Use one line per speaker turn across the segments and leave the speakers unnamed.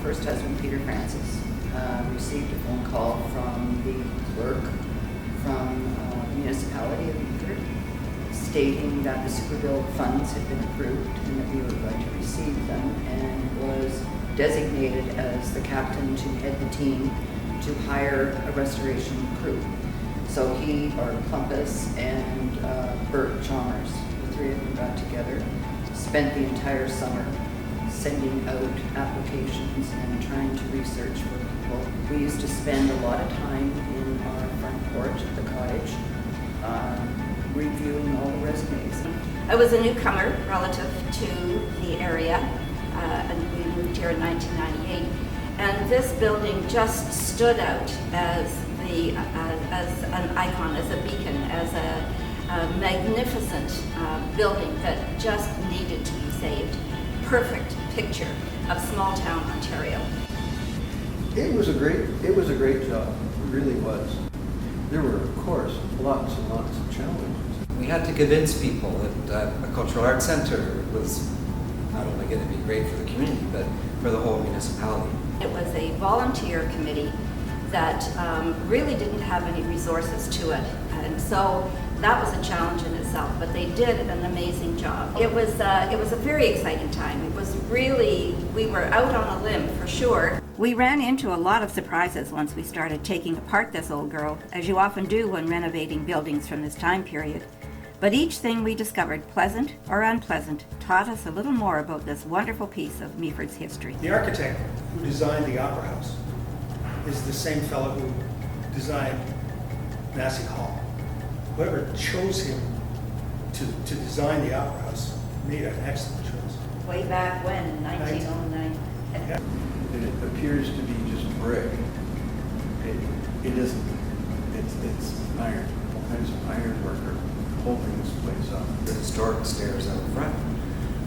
first husband, Peter Francis, received a phone call from the clerk from the Municipality of Meaford stating that the Superbill funds had been approved and that we were going to receive them, and was designated as the captain to head the team to hire a restoration crew. So he, or Plumpus, and Bert Chalmers, the three of them got together, spent the entire summer sending out applications and trying to research for people. We used to spend a lot of time in our front porch at the cottage reviewing all the resumes.
I was a newcomer relative to the area, and we moved here in 1998. And this building just stood out as an icon, as a beacon, as a magnificent building that just needed to be saved. Perfect picture of small town Ontario.
It was a great job. It really was. There were, of course, lots and lots of challenges.
We had to convince people that a cultural arts centre was not only going to be great for the community, but for the whole municipality.
It was a volunteer committee that really didn't have any resources to it, and so that was a challenge in itself, but they did an amazing job. It was a very exciting time. It was really, we were out on a limb for sure. We ran into a lot of surprises once we started taking apart this old girl, as you often do when renovating buildings from this time period. But each thing we discovered, pleasant or unpleasant, taught us a little more about this wonderful piece of Meaford's history.
The architect who designed the Opera House is the same fellow who designed Meaford Hall. Whoever chose him to design the Opera House made an excellent choice.
Way back when, in 1909.
Yeah.
It appears to be just brick. It isn't. It's iron. All kinds of ironwork are holding this place up.
The historic stairs out front.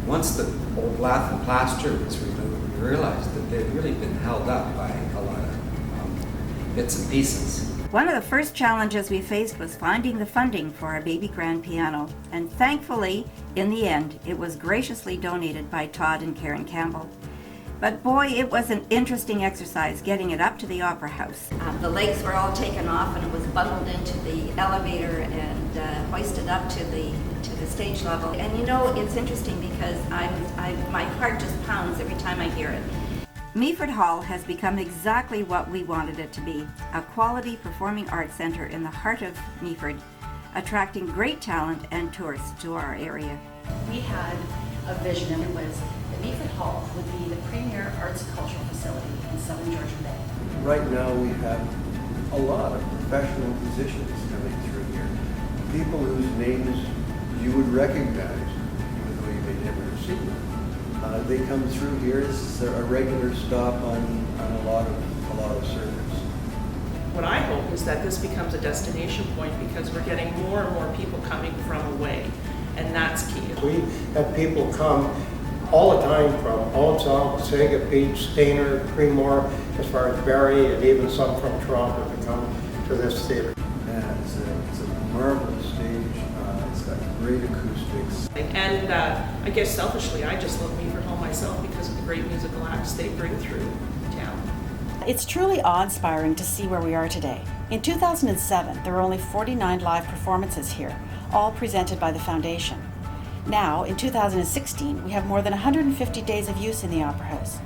Once the old lath and plaster was removed, we realized that they'd really been held up by a lot of bits and pieces.
One of the first challenges we faced was finding the funding for our baby grand piano, and thankfully, in the end, it was graciously donated by Todd and Karen Campbell. But boy, it was an interesting exercise getting it up to the Opera House. The legs were all taken off and it was bundled into the elevator and hoisted up to the stage level. And you know, it's interesting because my heart just pounds every time I hear it. Meaford Hall has become exactly what we wanted it to be, a quality performing arts centre in the heart of Meaford, attracting great talent and tourists to our area.
We had a vision, and it was that Meaford Hall would be the premier arts and cultural facility in Southern Georgian Bay.
Right now we have a lot of professional musicians coming through here. People whose names you would recognize, even though you may never have seen them. They come through here as a regular stop on a lot of circuits.
What I hope is that this becomes a destination point because we're getting more and more people coming from away, and that's key.
We have people come all the time from Onsal, Sagapete, Stayner, Creemore, as far as Barrie, and even some from Toronto to come to this theatre.
Yeah, it's a marvelous stage. It's got great acoustics.
And I guess selfishly, I just love Meaford Hall myself because of the great musical acts they bring through town.
It's truly awe-inspiring to see where we are today. In 2007, there were only 49 live performances here, all presented by the Foundation. Now, in 2016, we have more than 150 days of use in the Opera House,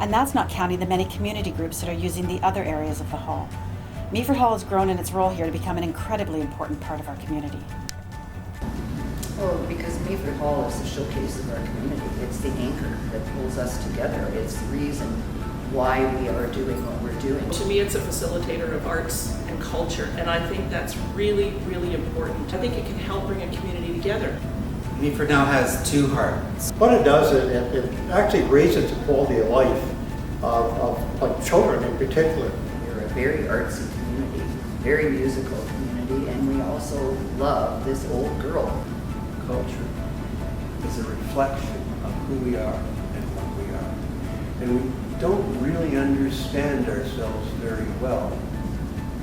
and that's not counting the many community groups that are using the other areas of the hall. Meaford Hall has grown in its role here to become an incredibly important part of our community.
Well, because Meaford Hall is the showcase of our community. It's the anchor that pulls us together. It's the reason why we are doing what we're doing.
To me, it's a facilitator of arts and culture, and I think that's really, really important. I think it can help bring a community together.
Meaford now has two hearts.
What it does is it actually raises the quality of life of children in particular.
We're a very artsy community, very musical community, and we also love this old girl.
Culture is a reflection of who we are and what we are. And we don't really understand ourselves very well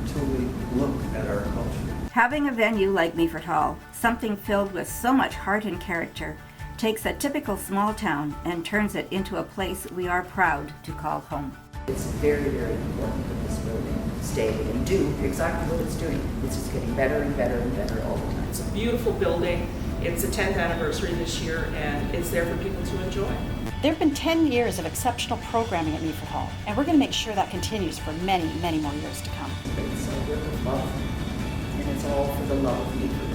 until we look at our culture.
Having a venue like Meaford Hall, something filled with so much heart and character, takes a typical small town and turns it into a place we are proud to call home.
It's very, very important that this building stay and do exactly what it's doing. It's just getting better and better and better all the time.
It's a beautiful building. It's the 10th anniversary this year, and it's there for people to enjoy.
There have been 10 years of exceptional programming at Meaford Hall, and we're going to make sure that continues for many, many more years to come.
It's a work of love, and it's all for the love of Meaford.